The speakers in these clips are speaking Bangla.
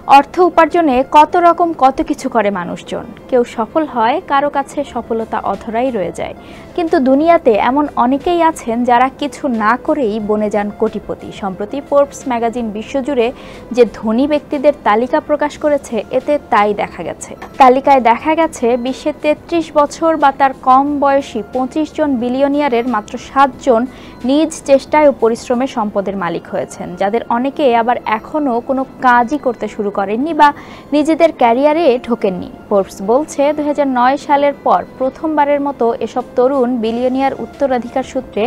অর্থ উপার্জনে কত রকম কত কিছু করে মানুষজন। কেউ সফল হয়, কারো কাছে সফলতা অধরাই রয়ে যায়। কিন্তু দুনিয়াতে এমন অনেকেই আছেন যারা কিছু না করেই বনে যান কোটিপতি। সম্প্রতি ফোর্বস ম্যাগাজিন বিশ্বজুড়ে যে ধনী ব্যক্তিদের তালিকা প্রকাশ করেছে, এতে তাই দেখা গেছে। তালিকায় দেখা গেছে বিশ্বের ৩৩ বছর বা তার কম বয়সী ২৫ জন বিলিয়নিয়ারের মাত্র ৭ জন নিজ চেষ্টায় ও পরিশ্রমে সম্পদের মালিক হয়েছেন, যাদের অনেকে আবার এখনও কোনো কাজই করতে শুরু করেননি বা নিজেদের ক্যারিয়ারে ঢোকেননি। ফোর্বস বলছে ২০০৯ সালের পর প্রথমবারের মতো এসব তরুণ বিলিয়নিয়ার উত্তরাধিকার সূত্রে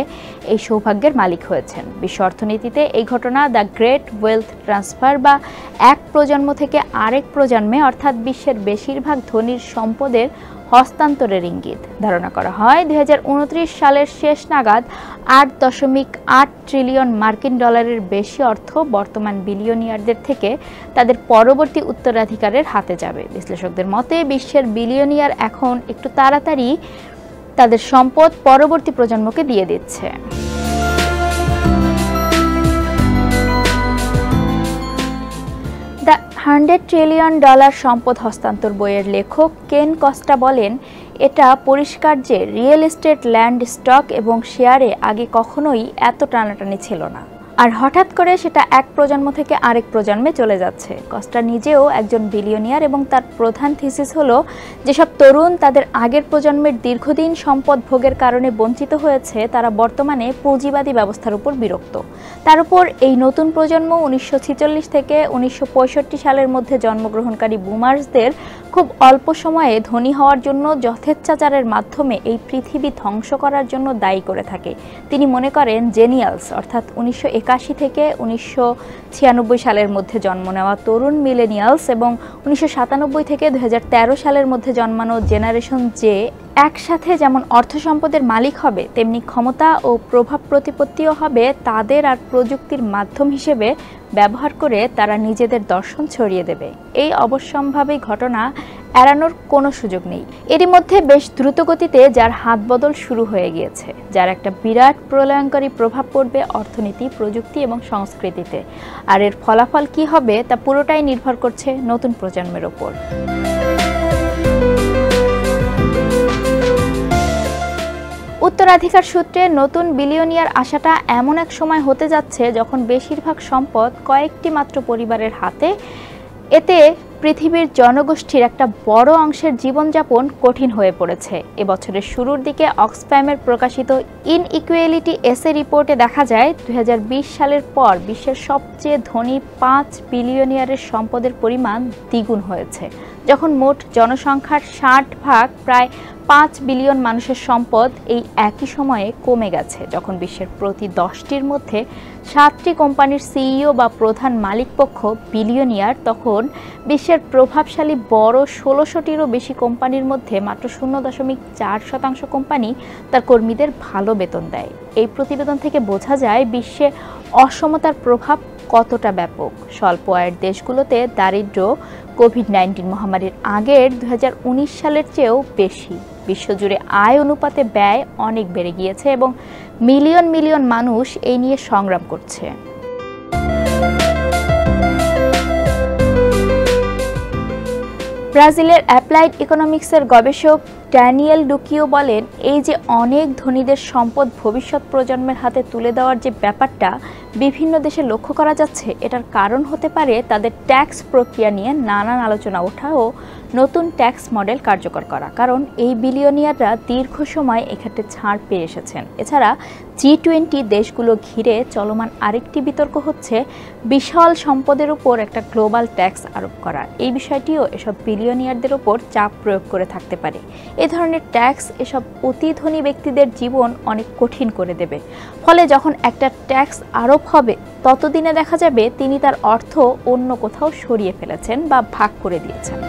এই সৌভাগ্যের মালিক হয়েছেন। বিশ্ব অর্থনীতিতে এই ঘটনা দ্য গ্রেট ওয়েলথ ট্রান্সফার বা এক প্রজন্ম থেকে আরেক প্রজন্মে অর্থাৎ বিশ্বের বেশিরভাগ ধনীর সম্পদের হস্তান্তরের ইঙ্গিত। ধারণা করা হয় ২০২৯ সালের শেষ নাগাদ ৮.৮ ট্রিলিয়ন মার্কিন ডলারের বেশি অর্থ বর্তমান বিলিয়নিয়ারদের থেকে তাদের পরবর্তী উত্তরাধিকারের হাতে যাবে। বিশ্লেষকদের মতে বিশ্বের বিলিয়নিয়ার এখন একটু তাড়াতাড়ি তাদের সম্পদ পরবর্তী প্রজন্মকে দিয়ে দিচ্ছে। দ্য 100 ট্রিলিয়ন ডলার সম্পদ হস্তান্তর বইয়ের লেখক কেন কস্টা বলেন, এটা পরিষ্কার যে রিয়েল এস্টেট, ল্যান্ড, স্টক এবং শেয়ারে আগে কখনোই এত টানাটানি ছিল না, আর হঠাৎ করে সেটা এক প্রজন্ম থেকে আরেক প্রজন্মে চলে যাচ্ছে। কস্টা নিজেও একজন বিলিয়নিয়ার এবং তার প্রধান থিসিস হলো যেসব তরুণ তাদের আগের প্রজন্মের দীর্ঘদিন সম্পদ ভোগের কারণে বঞ্চিত হয়েছে, তারা বর্তমানে পুঁজিবাদী ব্যবস্থার উপর বিরক্ত। তার উপর এই নতুন প্রজন্ম ১৯৪৬ থেকে ১৯৬৫ সালের মধ্যে জন্মগ্রহণকারী বুমার্সদের খুব অল্প সময়ে ধনী হওয়ার জন্য যথেচ্ছাচারের মাধ্যমে এই পৃথিবী ধ্বংস করার জন্য দায়ী করে থাকে। তিনি মনে করেন জেনিয়ালস অর্থাৎ ১৯৮১ থেকে ১৯৯৬ সালের মধ্যে জন্ম নেওয়া তরুণ মিলেনিয়ালস এবং ১৯৯৭ থেকে ২০১৩ সালের মধ্যে জন্মানো জেনারেশন জে একসাথে যেমন অর্থ সম্পদের মালিক হবে, তেমনি ক্ষমতা ও প্রভাব প্রতিপত্তিও হবে তাদের, আর প্রযুক্তির মাধ্যম হিসেবে ব্যবহার করে তারা নিজেদের দর্শন ছড়িয়ে দেবে। এই অবশ্যম্ভাবী ঘটনা এড়ানোর কোনো সুযোগ নেই। এরই মধ্যে বেশ দ্রুতগতিতে যার হাত বদল শুরু হয়ে গিয়েছে, যার একটা বিরাট প্রলয়ঙ্করী প্রভাব পড়বে অর্থনীতি, প্রযুক্তি এবং সংস্কৃতিতে। আর এর ফলাফল কি হবে তা পুরোটাই নির্ভর করছে নতুন প্রজন্মের ওপর। উত্তরাধিকার সূত্রে নতুন বিলিয়নিয়ার আসাটা এমন এক সময় হতে যাচ্ছে যখন বেশিরভাগ সম্পদ কয়েকটি মাত্র পরিবারের হাতে। এতে পৃথিবীর জনগোষ্ঠীর একটা বড় অংশের জীবনযাপন কঠিন হয়ে পড়েছে। এবছরের শুরুর দিকে অক্সফ্যামের প্রকাশিত ইনইকুয়ালিটি এসে রিপোর্টে দেখা যায় ২০২০ সালের পর বিশ্বের সবচেয়ে ধনী ৫ বিলিয়নিয়ারের সম্পদের পরিমাণ দ্বিগুণ হয়েছে, যখন মোট জনসংখ্যার ৬০% প্রায় ৫ বিলিয়ন মানুষের সম্পদ এই একই সময়ে কমে গেছে। যখন বিশ্বের প্রতি ১০টির মধ্যে ৭টি কোম্পানির সিইও বা প্রধান মালিকপক্ষ বিলিয়নিয়ার, তখন বিশ্বের প্রভাবশালী বড় ১৬০০টিরও বেশি কোম্পানির মধ্যে মাত্র ০.৪% কোম্পানি তার কর্মীদের ভালো বেতন দেয়। এই প্রতিবেদন থেকে বোঝা যায় বিশ্বে অসমতার প্রভাব কতটা ব্যাপক। স্বল্প আয়ের দেশগুলোতে দারিদ্র্য কোভিড-১৯ মহামারীর আগের ২০১৯ সালের চেয়েও বেশি। বিশ্বজুড়ে আয় অনুপাতে ব্যয় অনেক বেড়ে গিয়েছে এবং মিলিয়ন মিলিয়ন মানুষ এই নিয়ে সংগ্রাম করছে। ব্রাজিলের অ্যাপ্লাইড ইকোনমিক্সের গবেষক ড্যানিয়েল ডুকিও বলেন, এই যে অনেক ধনীদের সম্পদ ভবিষ্যৎ প্রজন্মের হাতে তুলে দেওয়ার যে ব্যাপারটা বিভিন্ন দেশে লক্ষ্য করা যাচ্ছে, এটার কারণ হতে পারে তাদের ট্যাক্স প্রক্রিয়া নিয়ে নানান আলোচনা ওঠা ও নতুন ট্যাক্স মডেল কার্যকর করা। কারণ এই বিলিয়নিয়াররা দীর্ঘ সময় এক্ষেত্রে ছাড় পেয়ে এসেছেন। এছাড়া G20 দেশগুলো ঘিরে চলমান আরেকটি বিতর্ক হচ্ছে বিশাল সম্পদের উপর একটা গ্লোবাল ট্যাক্স আরোপ করা। এই বিষয়টিও এসব বিলিয়নিয়ারদের উপর চাপ প্রয়োগ করে থাকতে পারে। এ ধরনের ট্যাক্স এসব অতি ধনী ব্যক্তিদের জীবন অনেক কঠিন করে দেবে। ফলে যখন একটা ট্যাক্স আরোপ হবে, ততদিনে দেখা যাবে তিনি তার অর্থ অন্য কোথাও সরিয়ে ফেলেছেন বা ভাগ করে দিয়েছেন।